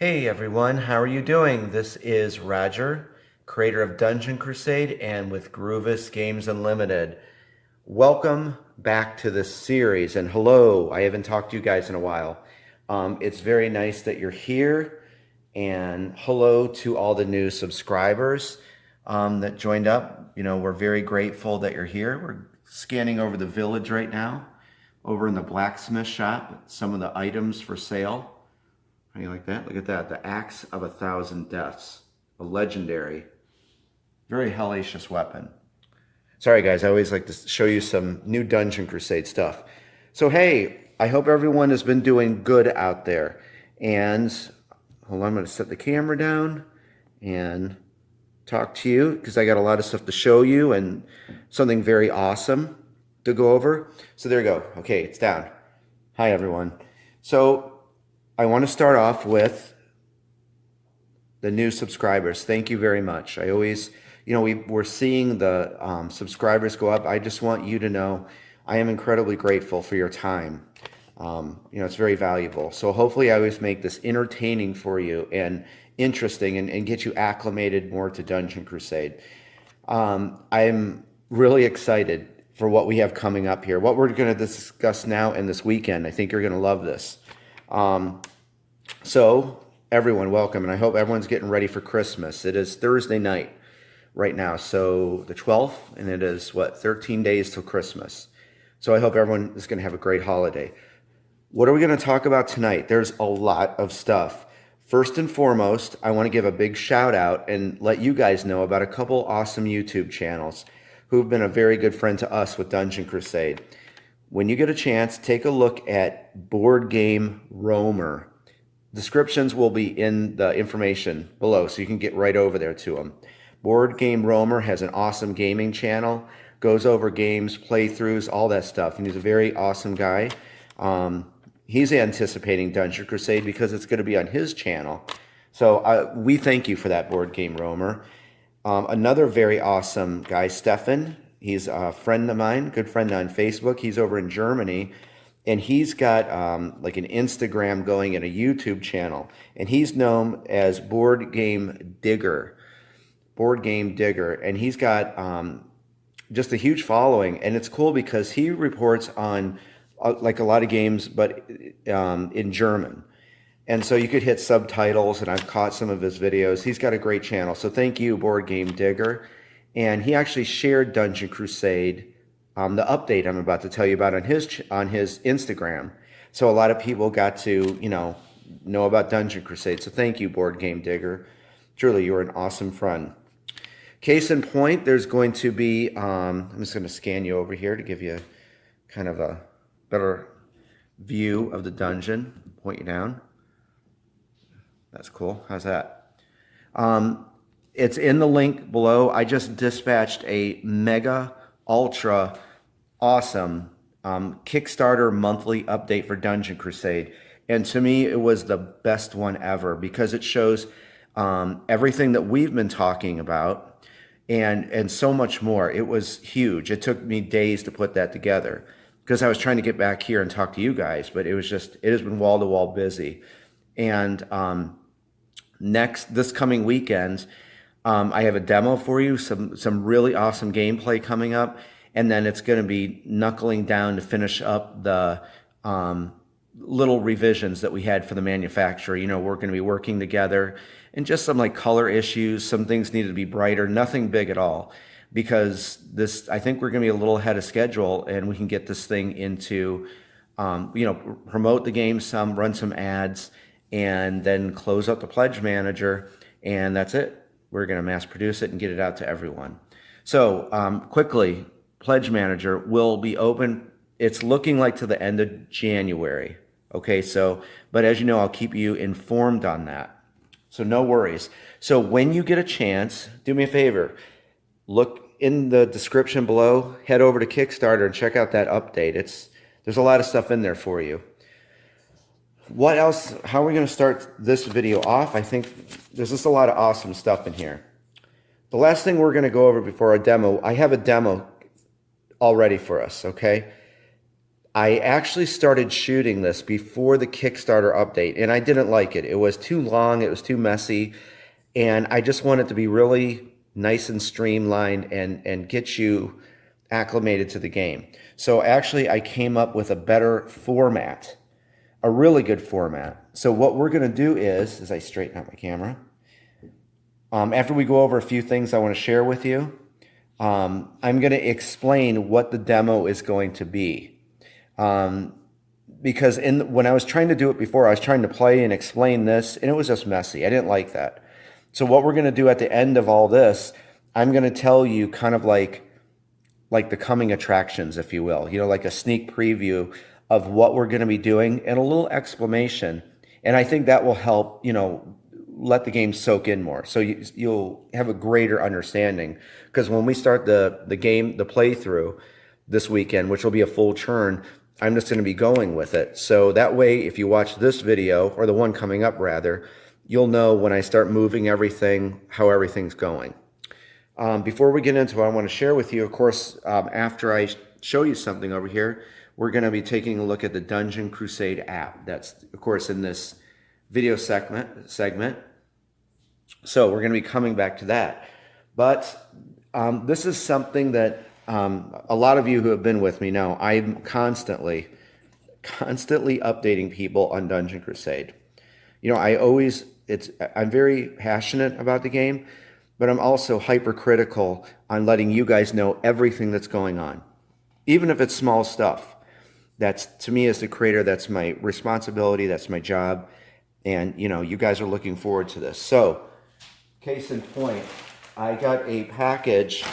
Hey everyone, how are you doing? This is Roger, creator of Dungeon Crusade and with Groovis Games Unlimited. Welcome back to this series, and hello, I haven't talked to you guys in a while. It's very nice that you're here, and hello to all the new subscribers that joined up. You know, we're very grateful that you're here. We're scanning over the village right now, over in the blacksmith shop, some of the items for sale. How do you like that? Look at that. The Axe of 1,000 Deaths. A legendary, very hellacious weapon. Sorry guys, I always like to show you some new Dungeon Crusade stuff. So hey, I hope everyone has been doing good out there. And hold on, I'm going to set the camera down and talk to you because I got a lot of stuff to show you and something very awesome to go over. So there you go. Okay, it's down. Hi everyone. So I want to start off with the new subscribers. Thank you very much. I always, we're seeing the subscribers go up. I just want you to know I am incredibly grateful for your time. It's very valuable. So hopefully I always make this entertaining for you and interesting and get you acclimated more to Dungeon Crusade. I'm really excited for what we have coming up here. What we're going to discuss now and this weekend. I think you're going to love this. So everyone, welcome, and I hope everyone's getting ready for Christmas. It is Thursday night right now, so the 12th, and it is, 13 days till Christmas. So I hope everyone is going to have a great holiday. What are we going to talk about tonight? There's a lot of stuff. First and foremost, I want to give a big shout out and let you guys know about a couple awesome YouTube channels who've been a very good friend to us with Dungeon Crusade. When you get a chance, take a look at BoardGameRoamer. Descriptions will be in the information below, so you can get right over there to them. BoardGameRoamer has an awesome gaming channel, goes over games, playthroughs, all that stuff, and he's a very awesome guy. He's anticipating Dungeon Crusade because it's going to be on his channel. So we thank you for that, BoardGameRoamer. Another very awesome guy, Stefan. He's a friend of mine, good friend on Facebook. He's over in Germany, and he's got like an Instagram going and a YouTube channel, and he's known as BoardGamedigger, and he's got just a huge following, and it's cool because he reports on like a lot of games, but in German. And so you could hit subtitles, and I've caught some of his videos. He's got a great channel, so thank you, BoardGamedigger. And he actually shared Dungeon Crusade, the update I'm about to tell you about on his Instagram. So a lot of people got to, know about Dungeon Crusade. So thank you, BoardGamedigger. Truly, you're an awesome friend. Case in point, there's going to be, I'm just going to scan you over here to give you kind of a better view of the dungeon. Point you down. That's cool. How's that? It's in the link below. I just dispatched a mega, ultra, awesome Kickstarter monthly update for Dungeon Crusade. And to me, it was the best one ever because it shows everything that we've been talking about and so much more. It was huge. It took me days to put that together because I was trying to get back here and talk to you guys, but it has been wall-to-wall busy. And this coming weekend, I have a demo for you, some really awesome gameplay coming up, and then it's going to be knuckling down to finish up the little revisions that we had for the manufacturer. We're going to be working together, and just some like color issues, some things needed to be brighter, nothing big at all, because I think we're going to be a little ahead of schedule, and we can get this thing into, promote the game some, run some ads, and then close up the pledge manager, and that's it. We're going to mass produce it and get it out to everyone. So quickly, Pledge Manager will be open. It's looking like to the end of January. Okay, but as you know, I'll keep you informed on that. So no worries. So when you get a chance, do me a favor. Look in the description below. Head over to Kickstarter and check out that update. There's a lot of stuff in there for you. What else? How are we going to start this video off? I think there's just a lot of awesome stuff in here. The last thing we're going to go over before our demo, I have a demo all ready for us, okay? I actually started shooting this before the Kickstarter update, and I didn't like it. It was too long, it was too messy, and I just want it to be really nice and streamlined and get you acclimated to the game. So actually, I came up with a better format, a really good format. So what we're going to do is, as I straighten out my camera, after we go over a few things I want to share with you, I'm going to explain what the demo is going to be. Because when I was trying to do it before, I was trying to play and explain this, and it was just messy. I didn't like that. So what we're going to do at the end of all this, I'm going to tell you kind of like the coming attractions, if you will, like a sneak preview of what we're going to be doing and a little exclamation. And I think that will help, let the game soak in more. So you'll have a greater understanding, because when we start the playthrough this weekend, which will be a full churn, I'm just going to be going with it. So that way, if you watch this video, or the one coming up rather, you'll know when I start moving everything, how everything's going. Before we get into what I want to share with you, of course, after I show you something over here, we're going to be taking a look at the Dungeon Crusade app. That's, of course, in this video segment. So we're going to be coming back to that. But this is something that a lot of you who have been with me know. I'm constantly updating people on Dungeon Crusade. I'm very passionate about the game, but I'm also hypercritical on letting you guys know everything that's going on, even if it's small stuff. That's, to me as the creator, that's my responsibility, that's my job, and you guys are looking forward to this. So, case in point, I got a package.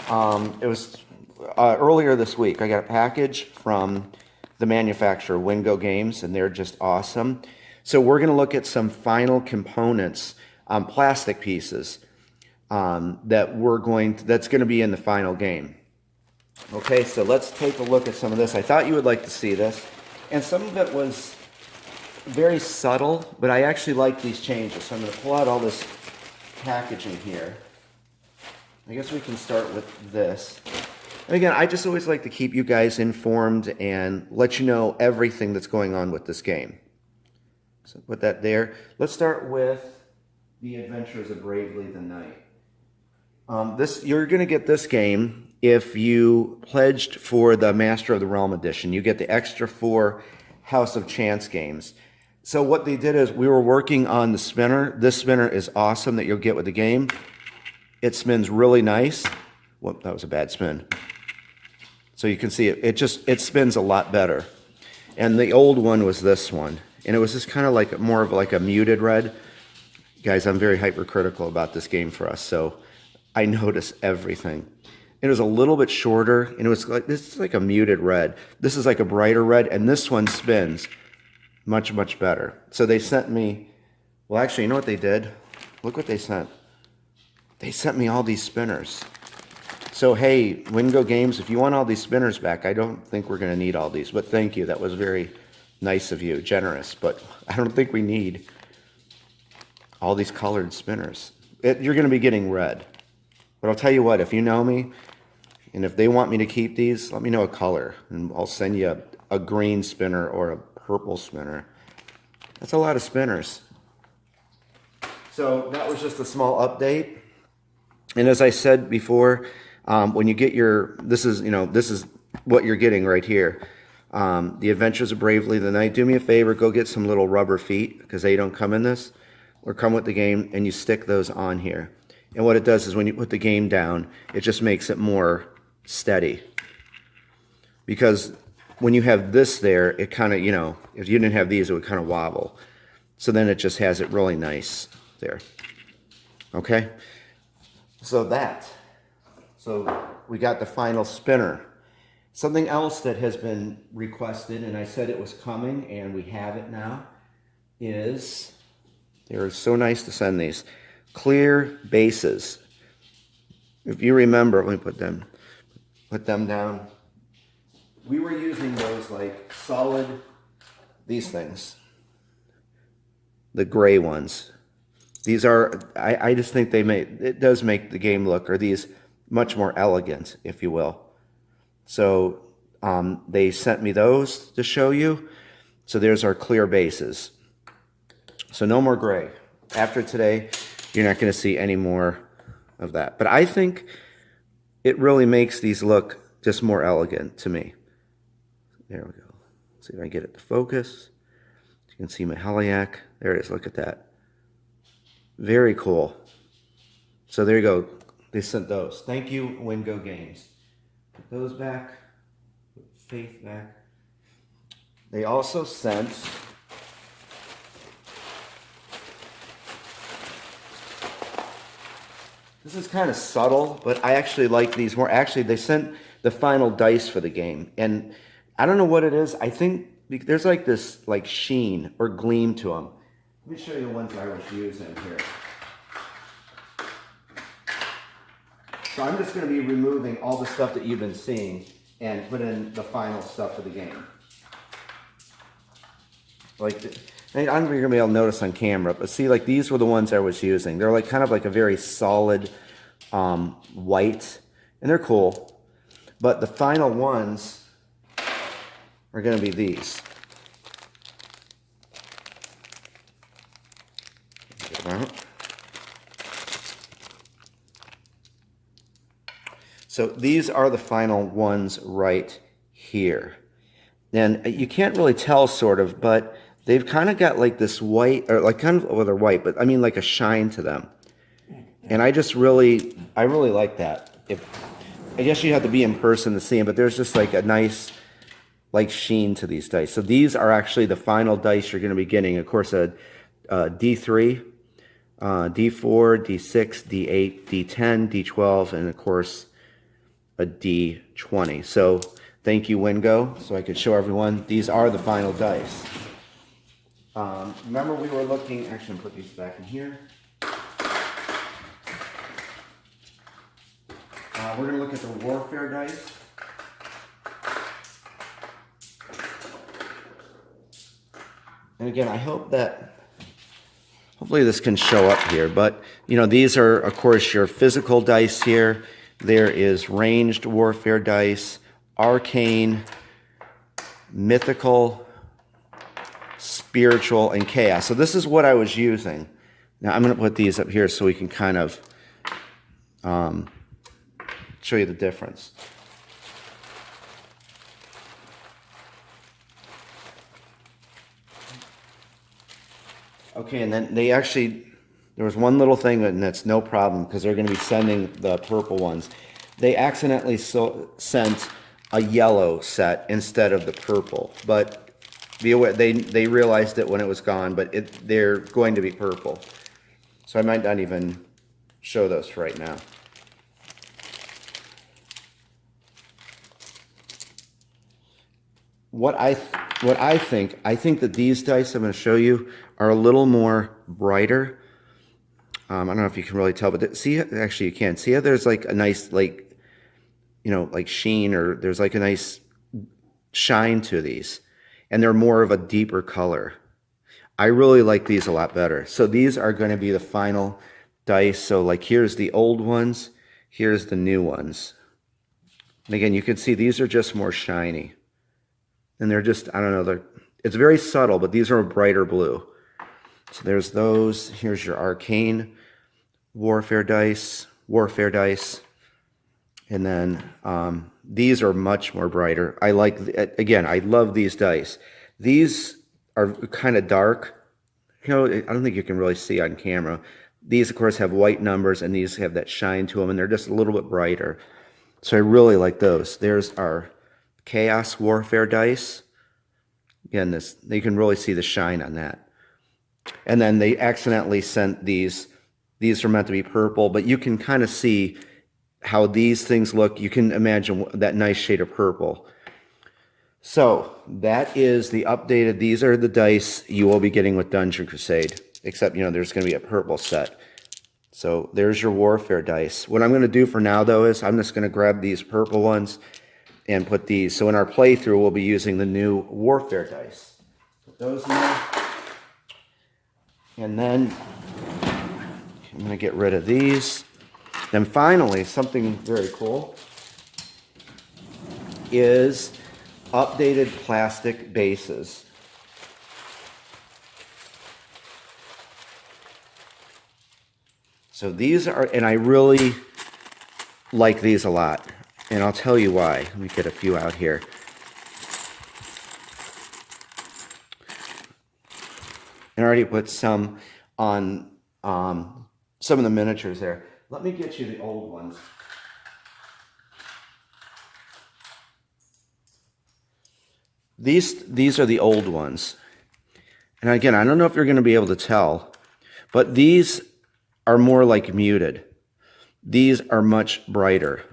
It was earlier this week. I got a package from the manufacturer, Wingo Games, and they're just awesome. So we're going to look at some final components, plastic pieces, that's going to be in the final game. Okay, so let's take a look at some of this. I thought you would like to see this, and some of it was very subtle, but I actually like these changes. So I'm going to pull out all this packaging here. I guess we can start with this. And again, I just always like to keep you guys informed and let you know everything that's going on with this game. So put that there. Let's start with The Adventures of Bravely the Knight. You're going to get this game if you pledged for the Master of the Realm edition. You get the extra 4 House of Chance games. So what they did is we were working on the spinner. This spinner is awesome that you'll get with the game. It spins really nice. Whoop, that was a bad spin. So you can see it spins a lot better. And the old one was this one. And it was just kind of like more of like a muted red. Guys, I'm very hypercritical about this game for us, so I notice everything. It was a little bit shorter, and it was like, this is like a muted red. This is like a brighter red, and this one spins much, much better. So they sent me, well, actually, you know what they did? Look what they sent. They sent me all these spinners. So, hey, Wingo Games, if you want all these spinners back, I don't think we're going to need all these, but thank you. That was very nice of you, generous, but I don't think we need all these colored spinners. You're going to be getting red. But I'll tell you what, if you know me, and if they want me to keep these, let me know a color, and I'll send you a green spinner or a purple spinner. That's a lot of spinners. So that was just a small update. And as I said before, when you get this is what you're getting right here. The Adventures of Bravely the Knight. Do me a favor, go get some little rubber feet, because they don't come in this, or come with the game, and you stick those on here. And what it does is when you put the game down, it just makes it more steady. Because when you have this there, it kind of, if you didn't have these, it would kind of wobble. So then it just has it really nice there. Okay? So we got the final spinner. Something else that has been requested, and I said it was coming, and we have it now, is, they're so nice to send these, clear bases. If you remember, let me put them down. We were using those like solid, these things, the gray ones. These are, I just think it does make the game look, or these, much more elegant, if you will. So they sent me those to show you. So there's our clear bases. So no more gray. After today, you're not going to see any more of that. But I think it really makes these look just more elegant to me. There we go. Let's see if I can get it to focus. You can see my Heliac. There it is. Look at that. Very cool. So there you go. They sent those. Thank you, Wingo Games. Put those back. Put Faith back. They also sent this is kind of subtle, but I actually like these more. Actually, they sent the final dice for the game. And I don't know what it is. I think there's like this like sheen or gleam to them. Let me show you the ones I was using here. So I'm just going to be removing all the stuff that you've been seeing and put in the final stuff for the game. Like, I don't know if you're going to be able to notice on camera, but see, like these were the ones I was using. They're like kind of like a very solid white, and they're cool. But the final ones are going to be these. So these are the final ones right here. And you can't really tell, sort of, but they've kind of got like this white, or like kind of, well, they're white, but I mean like a shine to them. And I really like that. I guess you have to be in person to see them, but there's just like a nice like sheen to these dice. So these are actually the final dice you're going to be getting. Of course, a D3, D4, D6, D8, D10, D12, and of course a D20. So thank you, Wingo. So I could show everyone these are the final dice. Remember we were looking, actually I'll put these back in here. We're going to look at the Warfare dice. And again, I hope that, hopefully this can show up here, but you know, these are of course your physical dice here. There is ranged warfare dice, arcane, mythical, spiritual, and chaos. So this is what I was using. Now I'm going to put these up here so we can kind of show you the difference. Okay, and then they actually, there was one little thing, and that's no problem because they're going to be sending the purple ones. They accidentally sent a yellow set instead of the purple, but be aware, they realized it when it was gone, but they're going to be purple. So I might not even show those right now. What I think that these dice I'm going to show you are a little more brighter. I don't know if you can really tell, but see, actually you can see how there's like a nice, like, you know, like sheen, or there's like a nice shine to these, and they're more of a deeper color. I really like these a lot better. So these are going to be the final dice. So like here's the old ones, here's the new ones. And again, you can see these are just more shiny. And they're just, I don't know, it's very subtle, but these are a brighter blue. So there's those. Here's your arcane warfare dice. And then these are much more brighter. I like, again, I love these dice. These are kind of dark. You know, I don't think you can really see on camera. These, of course, have white numbers, and these have that shine to them, and they're just a little bit brighter. So I really like those. There's our Chaos Warfare dice. Again, you can really see the shine on that. And then they accidentally sent these. These are meant to be purple, but you can kind of see how these things look. You can imagine that nice shade of purple. So that is the updated. These are the dice you will be getting with Dungeon Crusade, except, you know, there's going to be a purple set. So there's your Warfare dice. What I'm going to do for now, though, is I'm just going to grab these purple ones and put these. So in our playthrough, we'll be using the new Warfare dice. Put those in there. And then I'm going to get rid of these. Then finally, something very cool is updated plastic bases. So these are, and I really like these a lot, and I'll tell you why. Let me get a few out here. And I already put some on some of the miniatures there. Let me get you the old ones. These are the old ones. And again, I don't know if you're going to be able to tell, but these are more like muted. These are much brighter,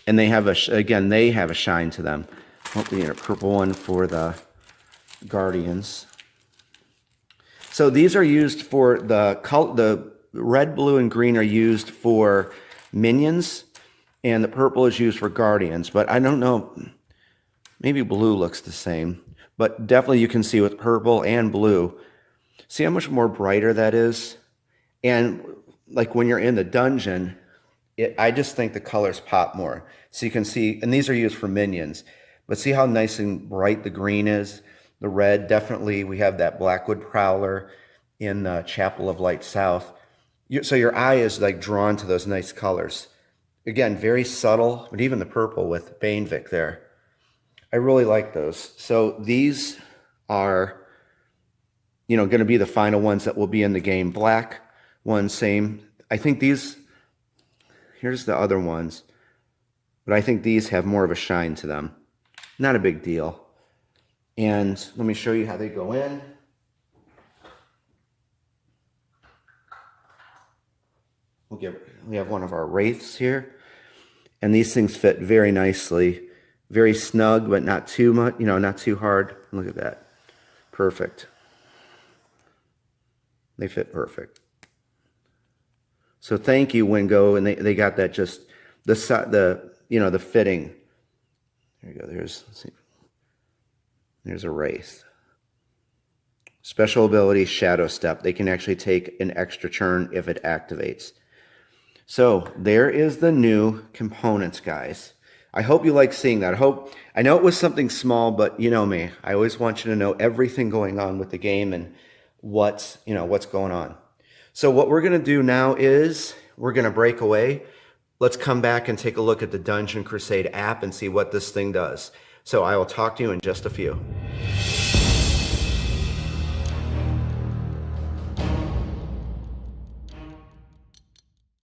and they have they have a shine to them. Hopefully, a purple one for the Guardians. So these are used for the red, blue, and green are used for minions, and the purple is used for Guardians. But I don't know, maybe blue looks the same, but definitely you can see with purple and blue. See how much more brighter that is? And like when you're in the dungeon, I just think the colors pop more. So you can see, and these are used for minions, but see how nice and bright the green is? The red, definitely we have that Blackwood Prowler in the Chapel of Light South. So your eye is like drawn to those nice colors. Again, very subtle, but even the purple with Bainvik there. I really like those. So these are, going to be the final ones that will be in the game. Black one, same. I think these, here's the other ones, but I think these have more of a shine to them. Not a big deal. And let me show you how they go in. We have one of our wraiths here, and these things fit very nicely, very snug, but not too much, not too hard. Look at that, perfect. They fit perfect. So thank you, Wingo, and they got that just the fitting. There you go. Let's see. There's a wraith. Special ability, Shadow Step. They can actually take an extra turn if it activates. So there is the new components, guys. I hope you like seeing that. I know it was something small, but you know me. I always want you to know everything going on with the game and what's going on. So what we're going to do now is we're going to break away. Let's come back and take a look at the Dungeon Crusade app and see what this thing does. So I will talk to you in just a few.